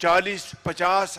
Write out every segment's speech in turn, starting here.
40-50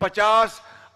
50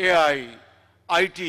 AI, IT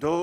2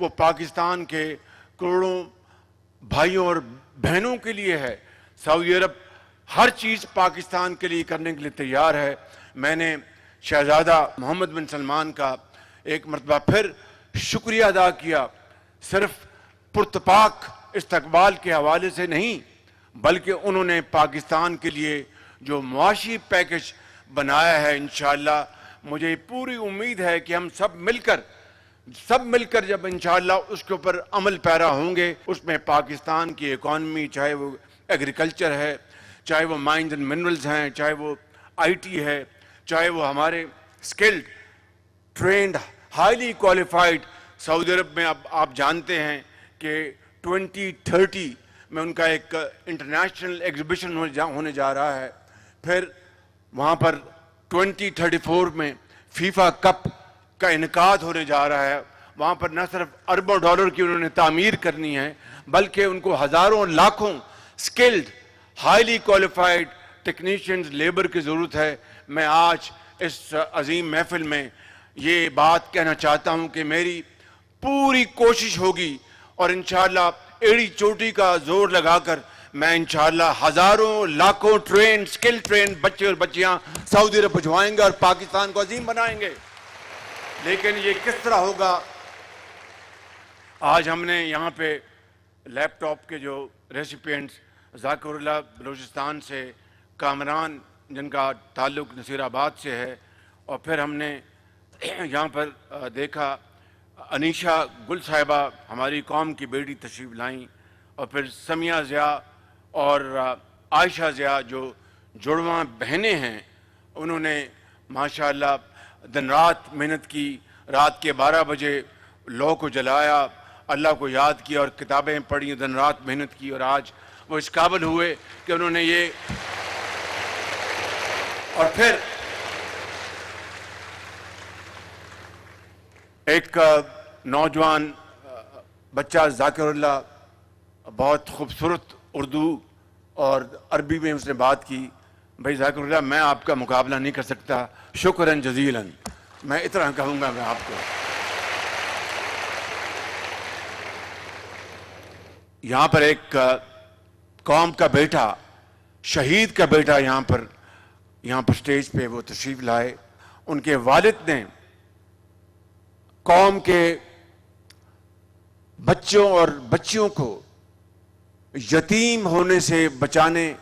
وہ پاکستان کے کروڑوں بھائیوں اور بہنوں کے لیے ہے۔ سعودی عرب ہر چیز پاکستان کے لیے کرنے کے لیے تیار ہے۔ میں نے شہزادہ محمد بن سلمان کا ایک مرتبہ پھر شکریہ ادا کیا، صرف پرتپاک استقبال کے حوالے سے نہیں، بلکہ انہوں نے پاکستان کے لیے جو معاشی پیکج بنایا ہے، انشاءاللہ مجھے پوری امید ہے کہ ہم سب مل کر جب انشاءاللہ اس کے اوپر عمل پیرا ہوں گے، اس میں پاکستان کی اکانومی، چاہے وہ ایگریکلچر ہے، چاہے وہ مائنز اینڈ منرلز ہیں، چاہے وہ آئی ٹی ہے، چاہے وہ ہمارے اسکلڈ، ٹرینڈ، ہائیلی کوالیفائڈ، سعودی عرب میں اب آپ جانتے ہیں کہ 2030 میں ان کا ایک انٹرنیشنل ایگزیبیشن ہونے جا رہا ہے، پھر وہاں پر 2034 میں فیفا کپ کا انعقاد ہونے جا رہا ہے۔ وہاں پر نہ صرف اربوں ڈالر کی انہوں نے تعمیر کرنی ہے، بلکہ ان کو ہزاروں لاکھوں skilled, highly qualified technicians, labour کی ضرورت ہے۔ میں آج اس عظیم محفل میں یہ بات کہنا چاہتا ہوں کہ میری پوری کوشش ہوگی اور انشاءاللہ ایڑی چوٹی کا زور لگا کر میں انشاءاللہ ہزاروں لاکھوں سکل ٹرین بچے اور بچیاں سعودی عرب بھجوائیں گے اور پاکستان کو عظیم بنائیں گے۔ لیکن یہ کس طرح ہوگا؟ آج ہم نے یہاں پہ لیپ ٹاپ کے جو ریسیپینٹس ذاکر اللہ بلوچستان سے، کامران جن کا تعلق نصیر آباد سے ہے، اور پھر ہم نے یہاں پر دیکھا انیشا گل صاحبہ ہماری قوم کی بیٹی تشریف لائیں، اور پھر سمیہ ضیاء اور عائشہ ضیاء جو جڑواں بہنیں ہیں، انہوں نے ماشاءاللہ دن رات محنت کی، رات کے 12 بجے لو کو جلایا، اللہ کو یاد کیا اور کتابیں پڑھی، دن رات محنت کی، اور آج وہ اس قابل ہوئے کہ انہوں نے یہ، اور پھر ایک نوجوان بچہ ذاکر اللہ، بہت خوبصورت اردو اور عربی میں اس نے بات کی۔ بھائی ذاکر اللہ، میں آپ کا مقابلہ نہیں کر سکتا، شکراً جزیلاً، میں اتنا کہوں گا میں آپ کو۔ یہاں پر ایک قوم کا بیٹا، شہید کا بیٹا یہاں پر سٹیج پہ وہ تشریف لائے۔ ان کے والد نے قوم کے بچوں اور بچیوں کو یتیم ہونے سے بچانے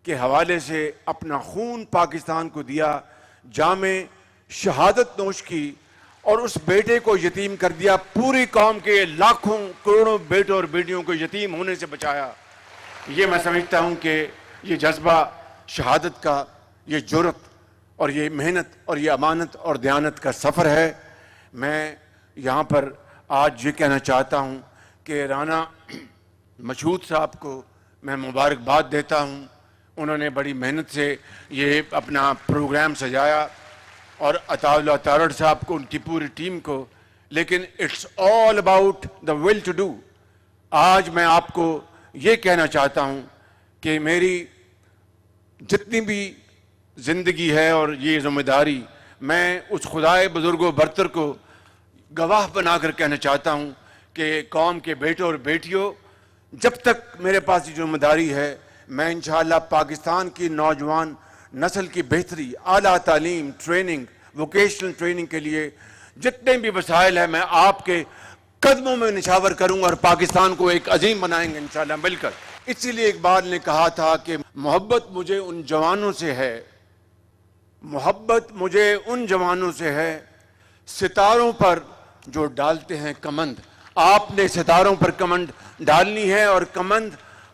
کے حوالے سے اپنا خون پاکستان کو دیا، جامِ شہادت نوش کی، اور اس بیٹے کو یتیم کر دیا، پوری قوم کے لاکھوں کروڑوں بیٹوں اور بیٹیوں کو یتیم ہونے سے بچایا۔ یہ میں سمجھتا ہوں کہ یہ جذبہ شہادت کا، یہ جرأت اور یہ محنت اور یہ امانت اور دیانت کا سفر ہے۔ میں یہاں پر آج یہ کہنا چاہتا ہوں کہ رانا مشہود صاحب کو میں مبارکباد دیتا ہوں، انہوں نے بڑی محنت سے یہ اپنا پروگرام سجایا، اور عطا اللہ تارڑ صاحب کو، ان کی پوری ٹیم کو، لیکن it's all about the will to do. آج میں آپ کو یہ کہنا چاہتا ہوں کہ میری جتنی بھی زندگی ہے اور یہ ذمہ داری، میں اس خدائے بزرگ و برتر کو گواہ بنا کر کہنا چاہتا ہوں کہ قوم کے بیٹوں اور بیٹیوں، جب تک میرے پاس یہ ذمہ داری ہے، میں انشاءاللہ پاکستان کی نوجوان نسل کی بہتری، اعلیٰ تعلیم، ٹریننگ، ووکیشنل ٹریننگ کے لیے جتنے بھی وسائل ہیں، میں آپ کے قدموں میں نچھاور کروں گا اور پاکستان کو ایک عظیم بنائیں گے انشاءاللہ مل کر۔ اسی لیے اقبال نے کہا تھا کہ محبت مجھے ان جوانوں سے ہے، محبت مجھے ان جوانوں سے ہے، ستاروں پر جو ڈالتے ہیں کمند۔ آپ نے ستاروں پر کمند ڈالنی ہے، اور کمند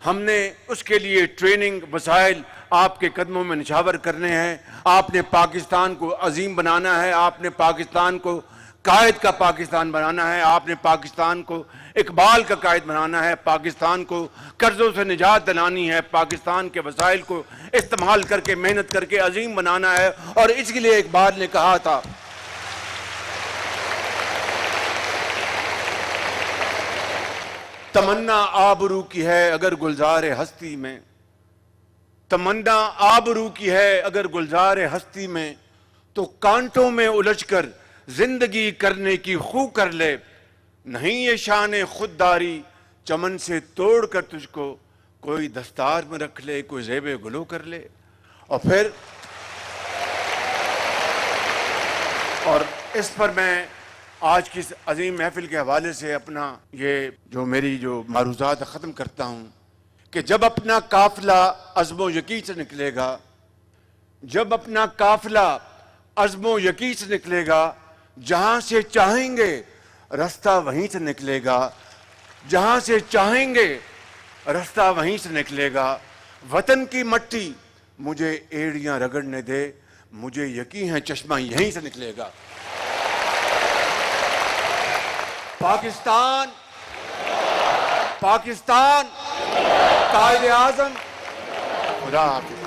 ہم نے اس کے لیے ٹریننگ، وسائل آپ کے قدموں میں نچھاور کرنے ہیں۔ آپ نے پاکستان کو عظیم بنانا ہے، آپ نے پاکستان کو قائد کا پاکستان بنانا ہے، آپ نے پاکستان کو اقبال کا قائد بنانا ہے، پاکستان کو قرضوں سے نجات دلانی ہے، پاکستان کے وسائل کو استعمال کر کے محنت کر کے عظیم بنانا ہے۔ اور اس کے لیے اقبال نے کہا تھا، تمنا آبرو کی ہے اگر گلزار ہستی میں، تمنا آبرو کی ہے اگر گلزار ہستی میں، تو کانٹوں میں الجھ کر زندگی کرنے کی خو کر لے، نہیں یہ شان خودداری چمن سے توڑ کر تجھ کو کوئی دستار میں رکھ لے، کوئی زیب گلو کر لے. اور اس پر میں آج کی اس عظیم محفل کے حوالے سے اپنا یہ میری معروضات ختم کرتا ہوں کہ جب اپنا قافلہ عزم و یقین سے نکلے گا، جب اپنا قافلہ عزم و یقین سے نکلے گا، جہاں سے چاہیں گے رستہ وہیں سے نکلے گا، جہاں سے چاہیں گے رستہ وہیں سے نکلے گا. وطن کی مٹی مجھے ایڑیاں رگڑنے دے، مجھے یقین ہے چشمہ یہیں سے نکلے گا. پاکستان قائد اعظم. خدا حافظ.